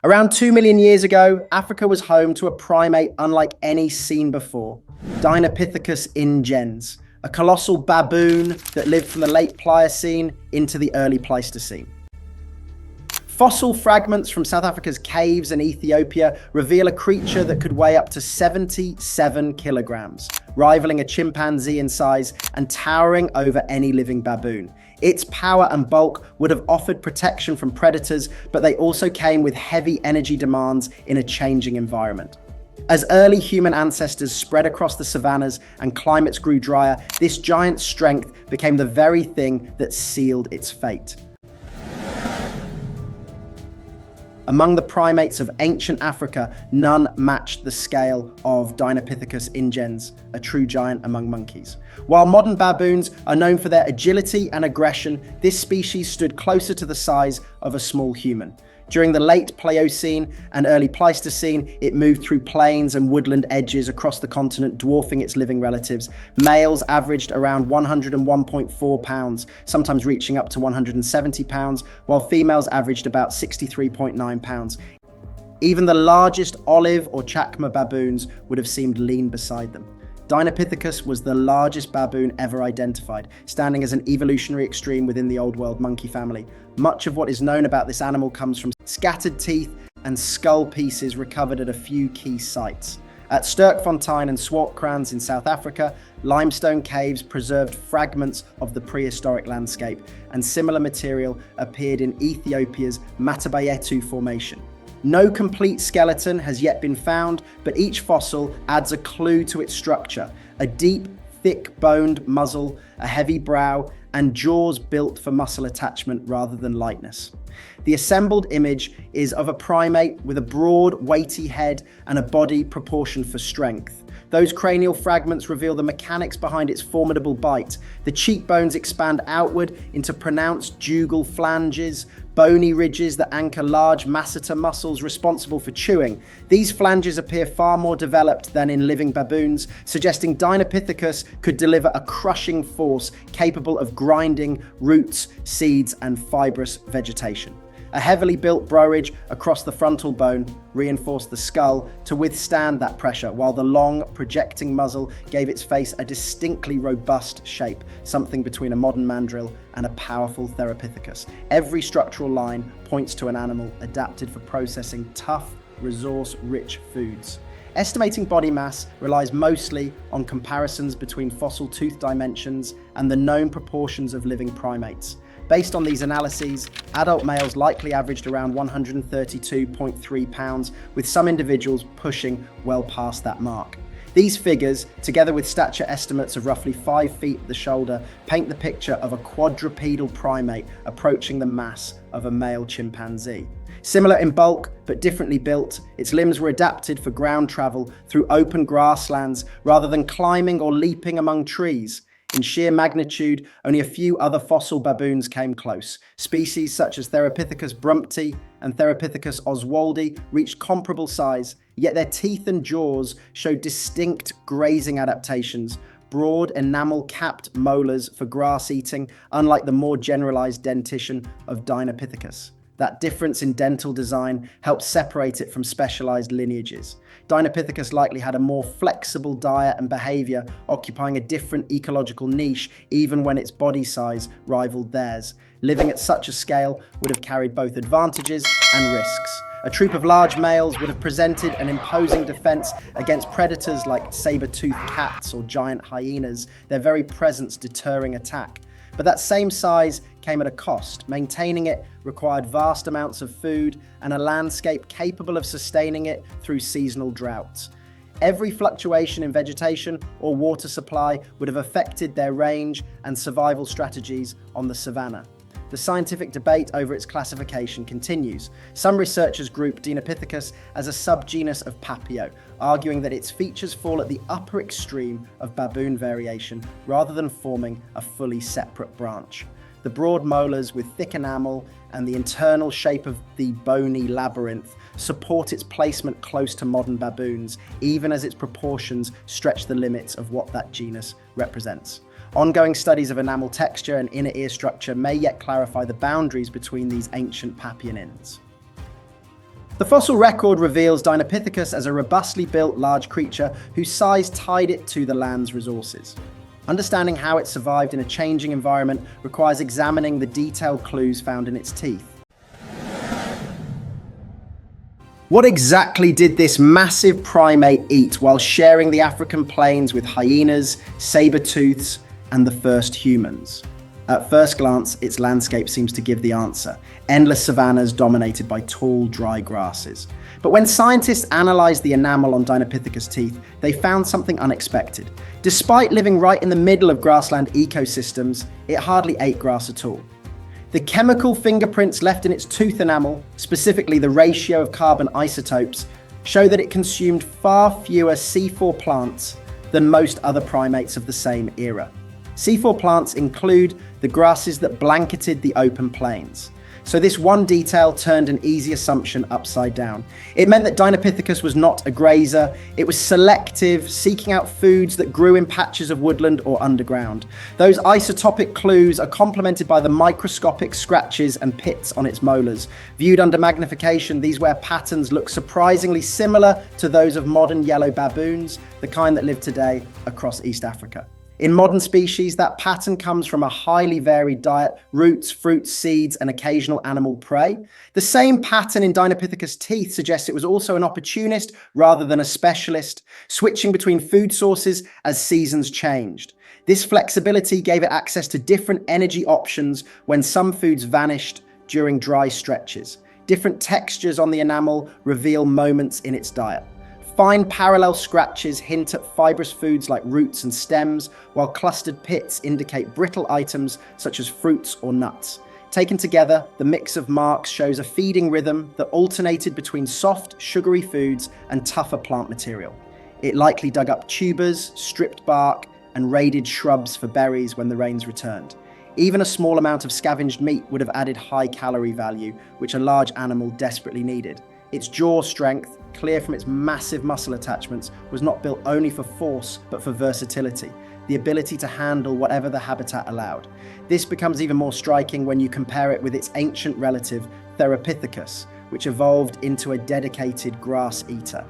Around 2 million years ago, Africa was home to a primate unlike any seen before, Dinopithecus ingens, a colossal baboon that lived from the late Pliocene into the early Pleistocene. Fossil fragments from South Africa's caves in Ethiopia reveal a creature that could weigh up to 77 kilograms, rivaling a chimpanzee in size and towering over any living baboon. Its power and bulk would have offered protection from predators, but they also came with heavy energy demands in a changing environment. As early human ancestors spread across the savannas and climates grew drier, this giant strength became the very thing that sealed its fate. Among the primates of ancient Africa, none matched the scale of Dinopithecus ingens, a true giant among monkeys. While modern baboons are known for their agility and aggression, this species stood closer to the size of a small human. During the late Pliocene and early Pleistocene, it moved through plains and woodland edges across the continent, dwarfing its living relatives. Males averaged around 101.4 pounds, sometimes reaching up to 170 pounds, while females averaged about 63.9 pounds. Even the largest olive or chacma baboons would have seemed lean beside them. Dinopithecus was the largest baboon ever identified, standing as an evolutionary extreme within the Old World monkey family. Much of what is known about this animal comes from scattered teeth and skull pieces recovered at a few key sites. At Sterkfontein and Swartkrans in South Africa, limestone caves preserved fragments of the prehistoric landscape, and similar material appeared in Ethiopia's Matabayetu Formation. No complete skeleton has yet been found, but each fossil adds a clue to its structure: a deep, thick-boned muzzle, a heavy brow, and jaws built for muscle attachment rather than lightness. The assembled image is of a primate with a broad, weighty head and a body proportioned for strength. Those cranial fragments reveal the mechanics behind its formidable bite. The cheekbones expand outward into pronounced jugal flanges, bony ridges that anchor large masseter muscles responsible for chewing. These flanges appear far more developed than in living baboons, suggesting Dinopithecus could deliver a crushing force capable of grinding roots, seeds, and fibrous vegetation. A heavily built brow-ridge across the frontal bone reinforced the skull to withstand that pressure, while the long, projecting muzzle gave its face a distinctly robust shape, something between a modern mandrill and a powerful Therapithecus. Every structural line points to an animal adapted for processing tough, resource-rich foods. Estimating body mass relies mostly on comparisons between fossil tooth dimensions and the known proportions of living primates. Based on these analyses, adult males likely averaged around 132.3 pounds, with some individuals pushing well past that mark. These figures, together with stature estimates of roughly 5 feet at the shoulder, paint the picture of a quadrupedal primate approaching the mass of a male chimpanzee. Similar in bulk, but differently built, its limbs were adapted for ground travel through open grasslands rather than climbing or leaping among trees. In sheer magnitude, only a few other fossil baboons came close. Species such as Therapithecus brumpti and Therapithecus oswaldi reached comparable size, yet their teeth and jaws showed distinct grazing adaptations, broad enamel-capped molars for grass eating, unlike the more generalized dentition of Dinopithecus. That difference in dental design helped separate it from specialized lineages. Dinopithecus likely had a more flexible diet and behavior, occupying a different ecological niche even when its body size rivaled theirs. Living at such a scale would have carried both advantages and risks. A troop of large males would have presented an imposing defense against predators like saber-toothed cats or giant hyenas, their very presence deterring attack. But that same size came at a cost. Maintaining it required vast amounts of food and a landscape capable of sustaining it through seasonal droughts. Every fluctuation in vegetation or water supply would have affected their range and survival strategies on the savanna. The scientific debate over its classification continues. Some researchers group Dinopithecus as a subgenus of Papio, arguing that its features fall at the upper extreme of baboon variation rather than forming a fully separate branch. The broad molars with thick enamel and the internal shape of the bony labyrinth support its placement close to modern baboons, even as its proportions stretch the limits of what that genus represents. Ongoing studies of enamel texture and inner ear structure may yet clarify the boundaries between these ancient papionins. The fossil record reveals Dinopithecus as a robustly built large creature whose size tied it to the land's resources. Understanding how it survived in a changing environment requires examining the detailed clues found in its teeth. What exactly did this massive primate eat while sharing the African plains with hyenas, saber-tooths, and the first humans? At first glance, its landscape seems to give the answer. Endless savannas dominated by tall, dry grasses. But when scientists analysed the enamel on Dinopithecus teeth, they found something unexpected. Despite living right in the middle of grassland ecosystems, it hardly ate grass at all. The chemical fingerprints left in its tooth enamel, specifically the ratio of carbon isotopes, show that it consumed far fewer C4 plants than most other primates of the same era. C4 plants include the grasses that blanketed the open plains. So this one detail turned an easy assumption upside down. It meant that Dinopithecus was not a grazer, it was selective, seeking out foods that grew in patches of woodland or underground. Those isotopic clues are complemented by the microscopic scratches and pits on its molars. Viewed under magnification, these wear patterns look surprisingly similar to those of modern yellow baboons, the kind that live today across East Africa. In modern species, that pattern comes from a highly varied diet: roots, fruits, seeds, and occasional animal prey. The same pattern in Dinopithecus' teeth suggests it was also an opportunist rather than a specialist, switching between food sources as seasons changed. This flexibility gave it access to different energy options when some foods vanished during dry stretches. Different textures on the enamel reveal moments in its diet. Fine parallel scratches hint at fibrous foods like roots and stems, while clustered pits indicate brittle items such as fruits or nuts. Taken together, the mix of marks shows a feeding rhythm that alternated between soft, sugary foods and tougher plant material. It likely dug up tubers, stripped bark, and raided shrubs for berries when the rains returned. Even a small amount of scavenged meat would have added high calorie value, which a large animal desperately needed. Its jaw strength, clear from its massive muscle attachments, was not built only for force, but for versatility, the ability to handle whatever the habitat allowed. This becomes even more striking when you compare it with its ancient relative, Therapithecus, which evolved into a dedicated grass eater.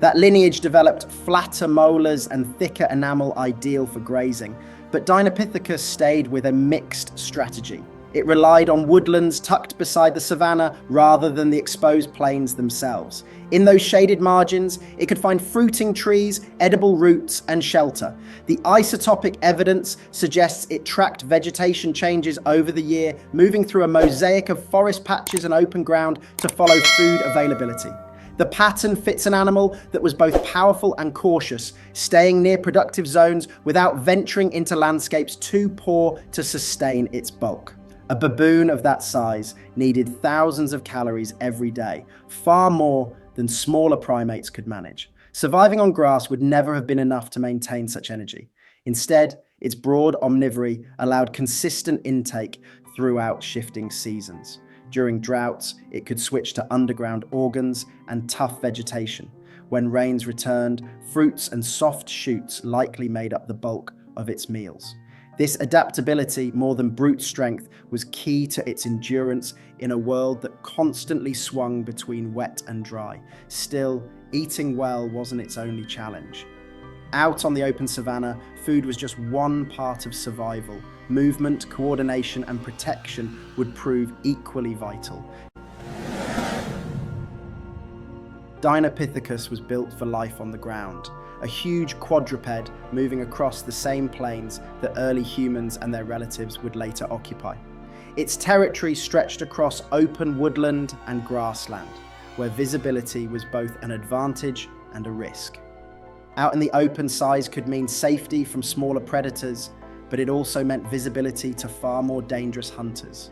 That lineage developed flatter molars and thicker enamel ideal for grazing, but Dinopithecus stayed with a mixed strategy. It relied on woodlands tucked beside the savanna rather than the exposed plains themselves. In those shaded margins, it could find fruiting trees, edible roots, and shelter. The isotopic evidence suggests it tracked vegetation changes over the year, moving through a mosaic of forest patches and open ground to follow food availability. The pattern fits an animal that was both powerful and cautious, staying near productive zones without venturing into landscapes too poor to sustain its bulk. A baboon of that size needed thousands of calories every day, far more than smaller primates could manage. Surviving on grass would never have been enough to maintain such energy. Instead, its broad omnivory allowed consistent intake throughout shifting seasons. During droughts, it could switch to underground organs and tough vegetation. When rains returned, fruits and soft shoots likely made up the bulk of its meals. This adaptability, more than brute strength, was key to its endurance in a world that constantly swung between wet and dry. Still, eating well wasn't its only challenge. Out on the open savanna, food was just one part of survival. Movement, coordination, and protection would prove equally vital. Dinopithecus was built for life on the ground, a huge quadruped moving across the same plains that early humans and their relatives would later occupy. Its territory stretched across open woodland and grassland, where visibility was both an advantage and a risk. Out in the open, size could mean safety from smaller predators, but it also meant visibility to far more dangerous hunters.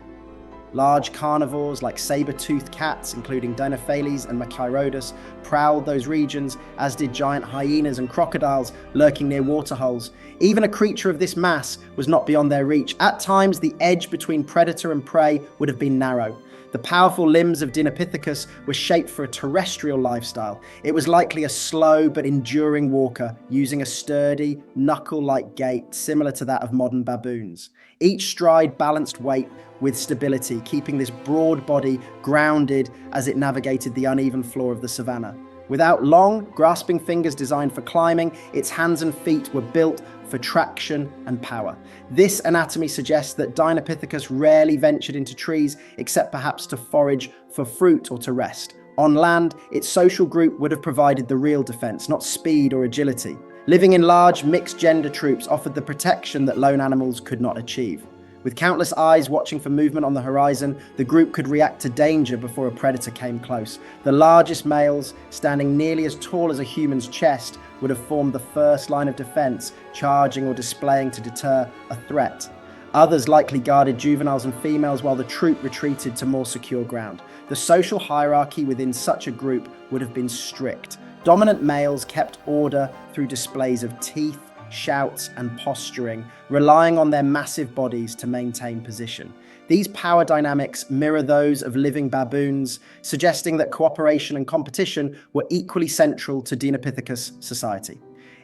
Large carnivores like saber-toothed cats, including Dinopithecus and Machairodus, prowled those regions, as did giant hyenas and crocodiles lurking near waterholes. Even a creature of this mass was not beyond their reach. At times, the edge between predator and prey would have been narrow. The powerful limbs of Dinopithecus were shaped for a terrestrial lifestyle. It was likely a slow but enduring walker, using a sturdy, knuckle-like gait similar to that of modern baboons. Each stride balanced weight with stability, keeping this broad body grounded as it navigated the uneven floor of the savanna. Without long, grasping fingers designed for climbing, its hands and feet were built for traction and power. This anatomy suggests that Dinopithecus rarely ventured into trees, except perhaps to forage for fruit or to rest. On land, its social group would have provided the real defense, not speed or agility. Living in large, mixed-gender troops offered the protection that lone animals could not achieve. With countless eyes watching for movement on the horizon, the group could react to danger before a predator came close. The largest males, standing nearly as tall as a human's chest, would have formed the first line of defense, charging or displaying to deter a threat. Others likely guarded juveniles and females while the troop retreated to more secure ground. The social hierarchy within such a group would have been strict. Dominant males kept order through displays of teeth, shouts, and posturing, relying on their massive bodies to maintain position. These power dynamics mirror those of living baboons, suggesting that cooperation and competition were equally central to Dinopithecus society.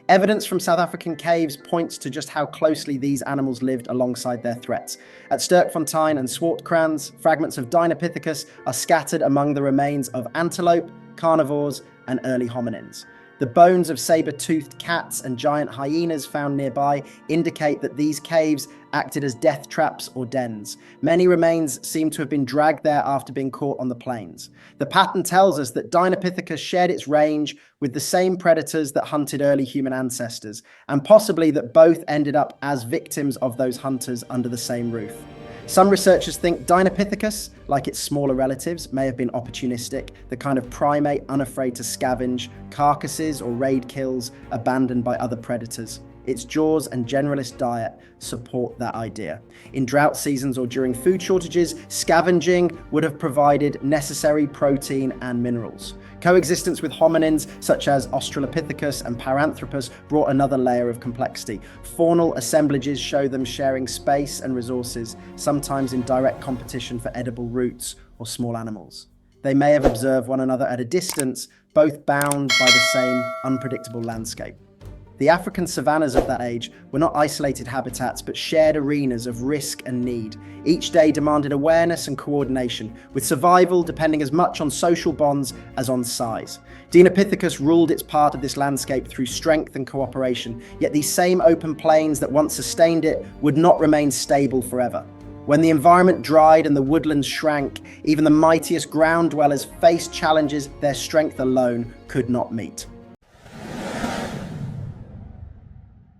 Evidence from South African caves points to just how closely these animals lived alongside their threats. At Sterkfontein and Swartkrans, fragments of Dinopithecus are scattered among the remains of antelope, carnivores, and early hominins. The bones of saber-toothed cats and giant hyenas found nearby indicate that these caves acted as death traps or dens. Many remains seem to have been dragged there after being caught on the plains. The pattern tells us that Dinopithecus shared its range with the same predators that hunted early human ancestors, and possibly that both ended up as victims of those hunters under the same roof. Some researchers think Dinopithecus, like its smaller relatives, may have been opportunistic, the kind of primate unafraid to scavenge carcasses or raid kills abandoned by other predators. Its jaws and generalist diet support that idea. In drought seasons or during food shortages, scavenging would have provided necessary protein and minerals. Coexistence with hominins such as Australopithecus and Paranthropus brought another layer of complexity. Faunal assemblages show them sharing space and resources, sometimes in direct competition for edible roots or small animals. They may have observed one another at a distance, both bound by the same unpredictable landscape. The African savannas of that age were not isolated habitats, but shared arenas of risk and need. Each day demanded awareness and coordination, with survival depending as much on social bonds as on size. Dinopithecus ruled its part of this landscape through strength and cooperation, yet these same open plains that once sustained it would not remain stable forever. When the environment dried and the woodlands shrank, even the mightiest ground dwellers faced challenges their strength alone could not meet.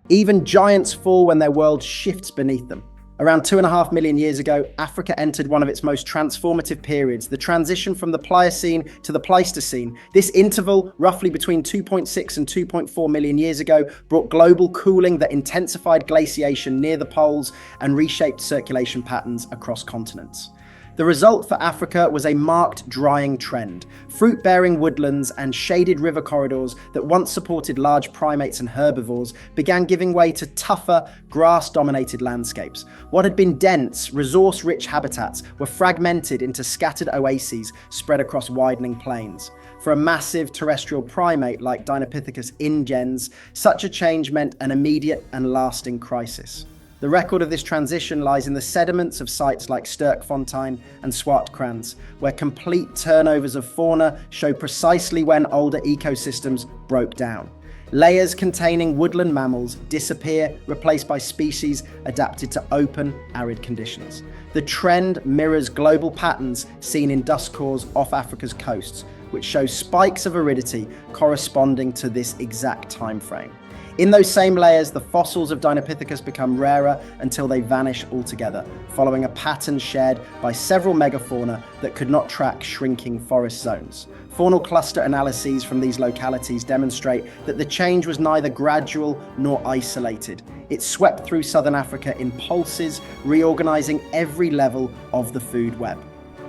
Even giants fall when their world shifts beneath them. Around 2.5 million years ago, Africa entered one of its most transformative periods, the transition from the Pliocene to the Pleistocene. This interval, roughly between 2.6 and 2.4 million years ago, brought global cooling that intensified glaciation near the poles and reshaped circulation patterns across continents. The result for Africa was a marked drying trend. Fruit-bearing woodlands and shaded river corridors that once supported large primates and herbivores began giving way to tougher, grass-dominated landscapes. What had been dense, resource-rich habitats were fragmented into scattered oases spread across widening plains. For a massive terrestrial primate like Dinopithecus ingens, such a change meant an immediate and lasting crisis. The record of this transition lies in the sediments of sites like Sterkfontein and Swartkrans, where complete turnovers of fauna show precisely when older ecosystems broke down. Layers containing woodland mammals disappear, replaced by species adapted to open, arid conditions. The trend mirrors global patterns seen in dust cores off Africa's coasts, which show spikes of aridity corresponding to this exact time frame. In those same layers, the fossils of Dinopithecus become rarer until they vanish altogether, following a pattern shared by several megafauna that could not track shrinking forest zones. Faunal cluster analyses from these localities demonstrate that the change was neither gradual nor isolated. It swept through southern Africa in pulses, reorganizing every level of the food web.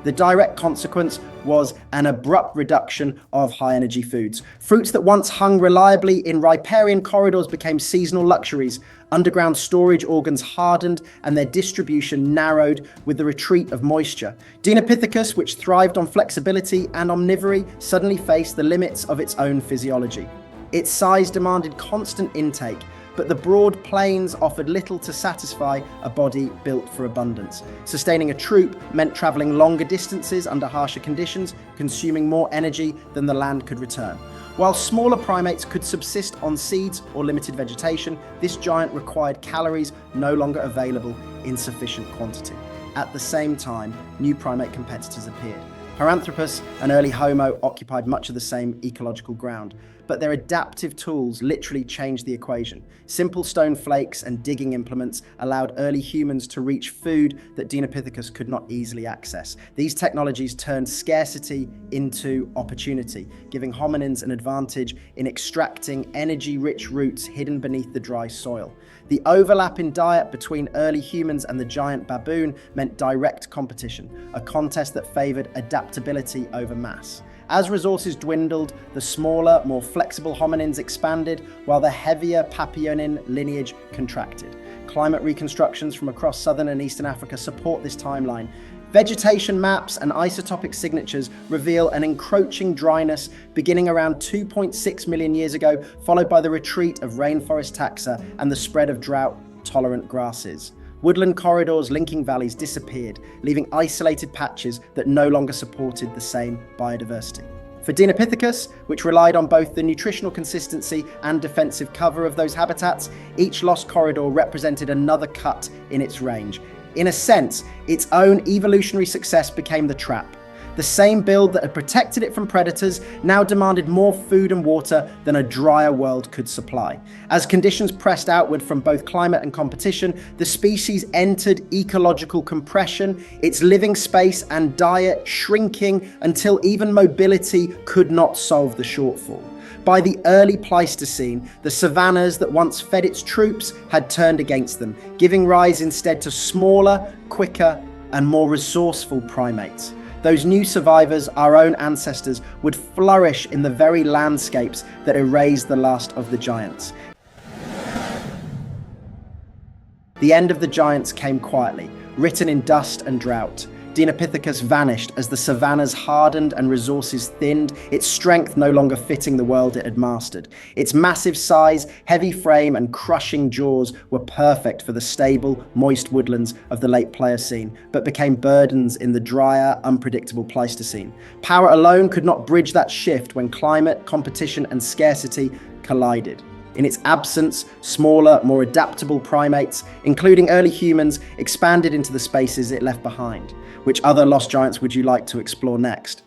The direct consequence was an abrupt reduction of high-energy foods. Fruits that once hung reliably in riparian corridors became seasonal luxuries. Underground storage organs hardened and their distribution narrowed with the retreat of moisture. Dinopithecus, which thrived on flexibility and omnivory, suddenly faced the limits of its own physiology. Its size demanded constant intake, but the broad plains offered little to satisfy a body built for abundance. Sustaining a troop meant traveling longer distances under harsher conditions, consuming more energy than the land could return. While smaller primates could subsist on seeds or limited vegetation, this giant required calories no longer available in sufficient quantity. At the same time, new primate competitors appeared. Paranthropus and early Homo occupied much of the same ecological ground, but their adaptive tools literally changed the equation. Simple stone flakes and digging implements allowed early humans to reach food that Dinopithecus could not easily access. These technologies turned scarcity into opportunity, giving hominins an advantage in extracting energy-rich roots hidden beneath the dry soil. The overlap in diet between early humans and the giant baboon meant direct competition, a contest that favored adaptability over mass. As resources dwindled, the smaller, more flexible hominins expanded, while the heavier Papionin lineage contracted. Climate reconstructions from across southern and eastern Africa support this timeline. Vegetation maps and isotopic signatures reveal an encroaching dryness beginning around 2.6 million years ago, followed by the retreat of rainforest taxa and the spread of drought-tolerant grasses. Woodland corridors linking valleys disappeared, leaving isolated patches that no longer supported the same biodiversity. For Dinopithecus, which relied on both the nutritional consistency and defensive cover of those habitats, each lost corridor represented another cut in its range. In a sense, its own evolutionary success became the trap. The same build that had protected it from predators now demanded more food and water than a drier world could supply. As conditions pressed outward from both climate and competition, the species entered ecological compression, its living space and diet shrinking until even mobility could not solve the shortfall. By the early Pleistocene, the savannas that once fed its troops had turned against them, giving rise instead to smaller, quicker, and more resourceful primates. Those new survivors, our own ancestors, would flourish in the very landscapes that erased the last of the giants. The end of the giants came quietly, written in dust and drought. Dinopithecus vanished as the savannas hardened and resources thinned, its strength no longer fitting the world it had mastered. Its massive size, heavy frame, and crushing jaws were perfect for the stable, moist woodlands of the late Pliocene, but became burdens in the drier, unpredictable Pleistocene. Power alone could not bridge that shift when climate, competition, and scarcity collided. In its absence, smaller, more adaptable primates, including early humans, expanded into the spaces it left behind. Which other lost giants would you like to explore next?